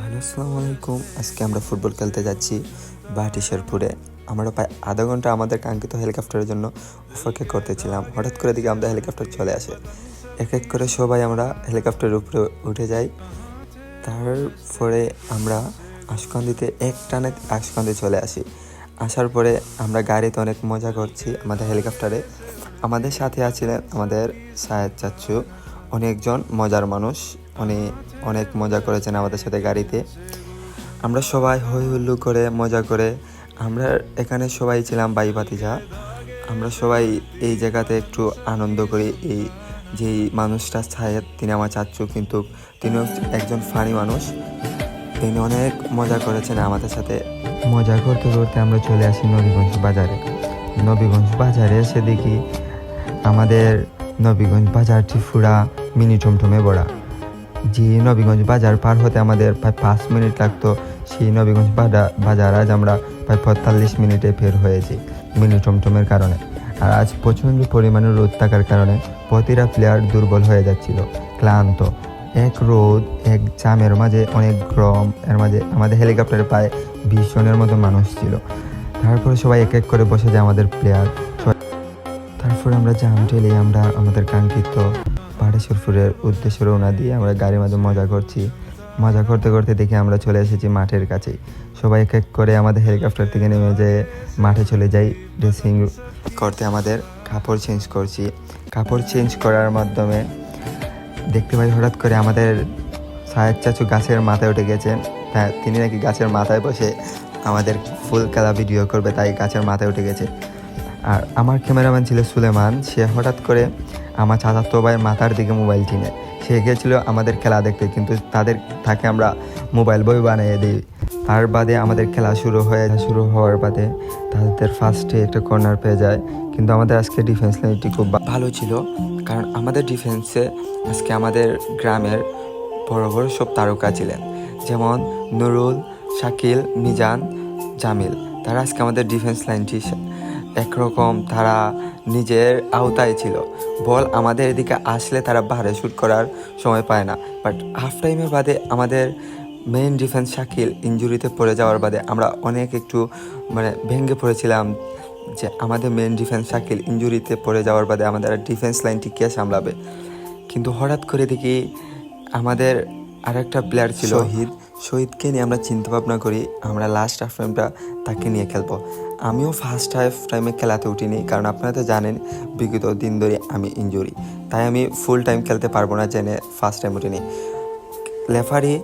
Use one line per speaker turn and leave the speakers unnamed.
Hello আসসালামু আলাইকুম। আজকে আমরা ফুটবল খেলতে যাচ্ছি বাহাটি শেরপুরে। আমরা প্রায় আধা ঘন্টা আমাদের কাঙ্ক্ষিত হেলিকপ্টারের জন্য অপেক্ষা করতেছিলাম। হঠাৎ করে দিকে আমাদের হেলিকপ্টার চলে আসে। এক এক করে সবাই আমরা হেলিকপ্টারের উপরে উঠে যাই। তারপরে আমরা আশকান্দিতে এক টানে আশকান্দি চলে আসি। আসার পরে আমরা গাড়িতে অনেক মজা করছি আমাদের হেলিকপ্টারে। আমাদের সাথে আছিলেন আমাদের সায়েদ চাচ্চু, অনেকজন মজার মানুষ। উনি অনেক মজা করেছেন আমাদের সাথে গাড়িতে। আমরা সবাই হই হুল্লু করে মজা করে আমরা এখানে সবাই ছিলাম ভাই ভাতিজা। আমরা সবাই এই জায়গাতে একটু আনন্দ করি। এই যেই মানুষটা সায়েদ, তিনি আমার চাচ্চু, কিন্তু তিনিও একজন ফানি মানুষ। তিনি অনেক মজা করেছেন আমাদের সাথে। মজা করতে করতে আমরা চলে আসি নবীগঞ্জ বাজারে। নবীগঞ্জ বাজারে এসে দেখি আমাদের নবীগঞ্জ বাজারটি পুরা মিনি টমটমে ভরা। যে নবীগঞ্জ বাজার পার হতে আমাদের প্রায় 5 মিনিট লাগতো, সেই নবীগঞ্জ বাজার আজ আমরা প্রায় 45 মিনিটে ফের হয়েছি মিনি টমটমের কারণে। আর আজ প্রচণ্ড পরিমাণে রোদ থাকার কারণে প্রতিটা প্লেয়ার দুর্বল হয়ে যাচ্ছিল, ক্লান্ত। এক রোদ, এক জামের মাঝে অনেক গরম, এর মাঝে আমাদের হেলিকপ্টারে প্রায় 20 জনের মতো মানুষ ছিল। তারপরে সবাই এক এক করে বসে যায় আমাদের প্লেয়ার। তারপরে আমরা জাম ঠেলে আমরা আমাদের কাঙ্ক্ষিত বাহাটি শেরপুরের উদ্দেশ্যে রওনা দিয়ে আমরা গাড়ির মাঝে মজা করছি। মজা করতে করতে দেখি আমরা চলে এসেছি মাঠের কাছেই। সবাই এক এক করে আমাদের হেলিকপ্টার থেকে নেমে যেয়ে মাঠে চলে যাই ড্রেসিং করতে। আমাদের কাপড় চেঞ্জ করছি। কাপড় চেঞ্জ করার মাধ্যমে দেখতে পাই হঠাৎ করে আমাদের সায়েদ চাচু গাছের মাথায় উঠে গেছেন। হ্যাঁ, তিনি নাকি গাছের মাথায় বসে আমাদের ফুল খেলা ভিডিও করবে, তাই গাছের মাথায় উঠে গেছে। আর আমার ক্যামেরাম্যান ছিল সুলেমান। সে হঠাৎ করে আমার চাচাতো ভাইয়ের মাথার দিকে মোবাইল টিনে সে গেছিল আমাদের খেলা দেখতে, কিন্তু তাকে আমরা মোবাইল বই বানিয়ে দিই। তার বাদে আমাদের খেলা শুরু হওয়ার বাদে তাদের ফার্স্টে একটা কর্নার পেয়ে যায়। কিন্তু আমাদের আজকে ডিফেন্স লাইনটি খুব ভালো ছিল, কারণ আমাদের ডিফেন্সে আজকে আমাদের গ্রামের বড় বড় সব তারকা ছিলেন, যেমন নুরুল, শাকিল, মিজান, জামিল। তারা আজকে আমাদের ডিফেন্স লাইনটি একরকম তারা নিজের আওতায় ছিল। বল আমাদের এদিকে আসলে তারা বাহারে শ্যুট করার সময় পায় না। বাট হাফ টাইমের বাদে আমাদের মেইন ডিফেন্স শাকিল ইনজুরিতে পড়ে যাওয়ার বাদে আমরা অনেক একটু ভেঙে পড়েছিলাম যে আমাদের মেইন ডিফেন্স শাকিল ইনজুরিতে পড়ে যাওয়ার বাদে আমাদের ডিফেন্স লাইনটি কে সামলাবে। কিন্তু হঠাৎ করে দেখি আমাদের আরেকটা প্লেয়ার ছিল শহীদকে নিয়ে আমরা চিন্তা ভাবনা করি আমরা লাস্ট হাফ টাইমটা তাকে নিয়ে খেলবো। আমিও ফার্স্ট হাফ টাইমে খেলাতে উঠিনি, কারণ আপনারা তো জানেন বিগত দিন ধরে আমি ইনজুরি, তাই আমি ফুল টাইম খেলতে পারবো না জেনে ফার্স্ট টাইম উঠিনি। রেফারি